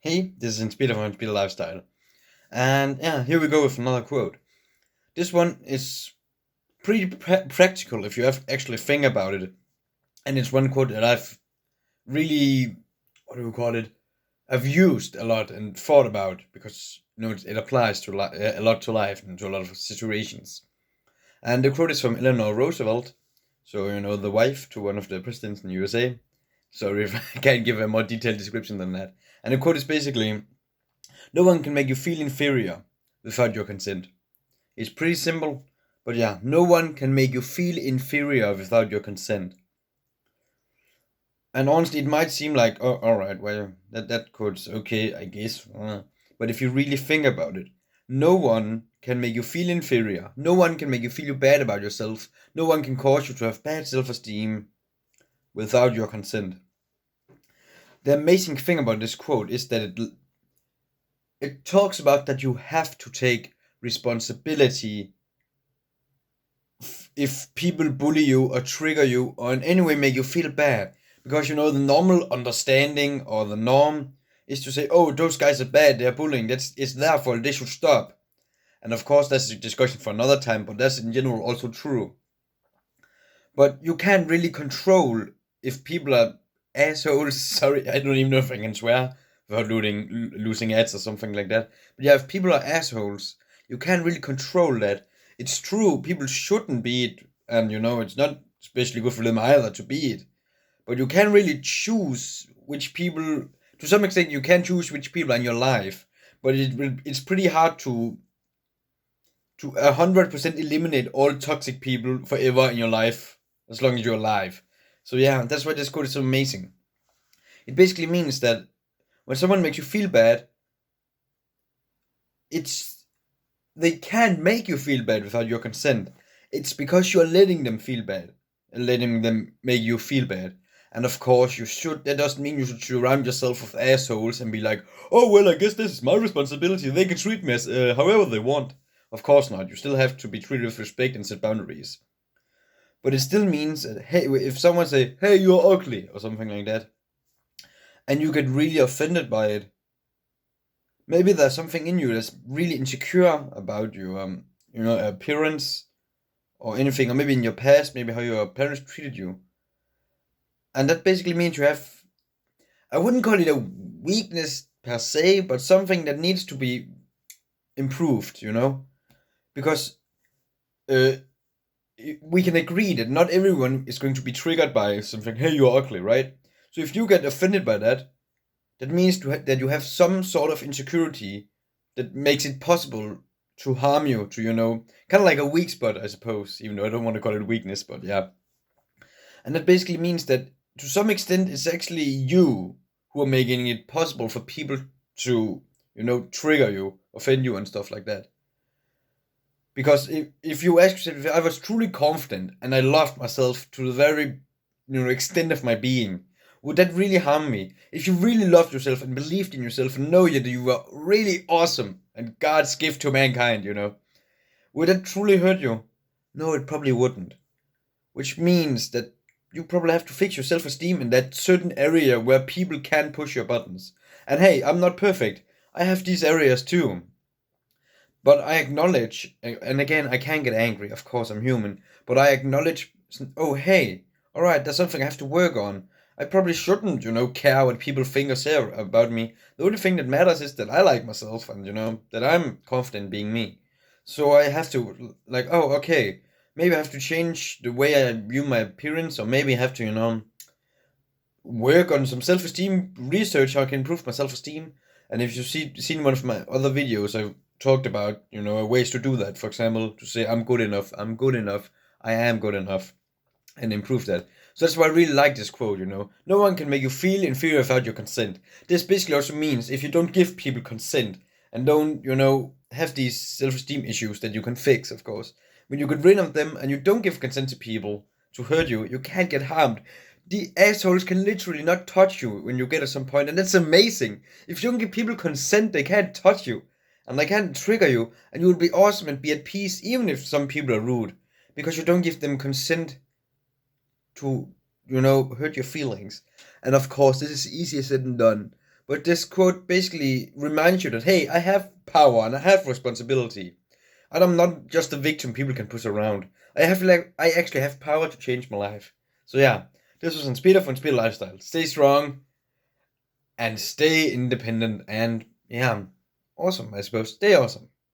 Hey, this is Hans-Peder from Hans-Peder Lifestyle. And yeah, here we go with another quote. This one is pretty practical if you have actually think about it. And it's one quote that I've really, what do we call it? I've used a lot and thought about because it applies to a lot to life and to a lot of situations. And the quote is from Eleanor Roosevelt, so the wife to one of the presidents in the USA. Sorry if I can't give a more detailed description than that. And the quote is basically, no one can make you feel inferior without your consent. It's pretty simple, but yeah, no one can make you feel inferior without your consent. And honestly, it might seem like, oh, alright, well, that quote's okay, I guess. But if you really think about it, no one can make you feel inferior. No one can make you feel bad about yourself. No one can cause you to have bad self esteem without your consent. The amazing thing about this quote is that it talks about that you have to take responsibility if people bully you or trigger you or in any way make you feel bad. Because the normal understanding or the norm is to say, oh, those guys are bad, they're bullying, it's their fault, they should stop. And of course, that's a discussion for another time, but that's in general also true. But you can't really control if people are assholes. Sorry, I don't even know if I can swear without losing ads or something like that. But yeah, if people are assholes, you can't really control that. It's true, people shouldn't be it, and it's not especially good for them either to be it. But you can really choose which people. To some extent, you can choose which people are in your life, but it's pretty hard to 100% eliminate all toxic people forever in your life as long as you're alive. So yeah, that's why this quote is so amazing. It basically means that when someone makes you feel bad, it's they can't make you feel bad without your consent. It's because you're letting them feel bad, letting them make you feel bad. And of course, you should. That doesn't mean you should surround yourself with assholes and be like, "Oh well, I guess this is my responsibility. They can treat me as however they want." Of course not. You still have to be treated with respect and set boundaries. But it still means that, hey, if someone say, "Hey, you're ugly" or something like that, and you get really offended by it, maybe there's something in you that's really insecure about your appearance or anything, or maybe in your past, maybe how your parents treated you, and that basically means you have, I wouldn't call it a weakness per se, but something that needs to be improved, because uh, we can agree that not everyone is going to be triggered by something, hey, you're ugly, right? So if you get offended by that, that means that you have some sort of insecurity that makes it possible to harm you, to, kind of like a weak spot, I suppose, even though I don't want to call it weakness, but yeah. And that basically means that to some extent it's actually you who are making it possible for people to, trigger you, offend you, and stuff like that. Because if you ask yourself, if I was truly confident and I loved myself to the very extent of my being, would that really harm me? If you really loved yourself and believed in yourself and know that you were really awesome and God's gift to mankind, would that truly hurt you? No, it probably wouldn't. Which means that you probably have to fix your self-esteem in that certain area where people can push your buttons. And hey, I'm not perfect. I have these areas too. But I acknowledge, and again, I can get angry. Of course, I'm human. But I acknowledge, oh, hey, all right, that's something I have to work on. I probably shouldn't, care what people think or say about me. The only thing that matters is that I like myself and, that I'm confident being me. So I have to, like, oh, okay, maybe I have to change the way I view my appearance, or maybe I have to, work on some self-esteem research how I can improve my self-esteem. And if you've seen one of my other videos, I've talked about ways to do that. For example, to say I'm good enough, I'm good enough, I am good enough, and improve that. So that's why I really like this quote. No one can make you feel inferior without your consent. This basically also means if you don't give people consent and don't have these self-esteem issues that you can fix, of course, when you get rid of them and you don't give consent to people to hurt you, you can't get harmed. The assholes can literally not touch you when you get to some point, and that's amazing. If you don't give people consent, they can't touch you, and they can't trigger you, and you will be awesome and be at peace, even if some people are rude, because you don't give them consent to, hurt your feelings. And of course, this is easier said than done, But this quote basically reminds you that, hey, I have power and I have responsibility. And I'm not just a victim people can push around. I actually have power to change my life. So yeah, this was Hans-Peder from Hans-Peder Lifestyle. Stay strong and stay independent and yeah, awesome, I suppose. Stay awesome.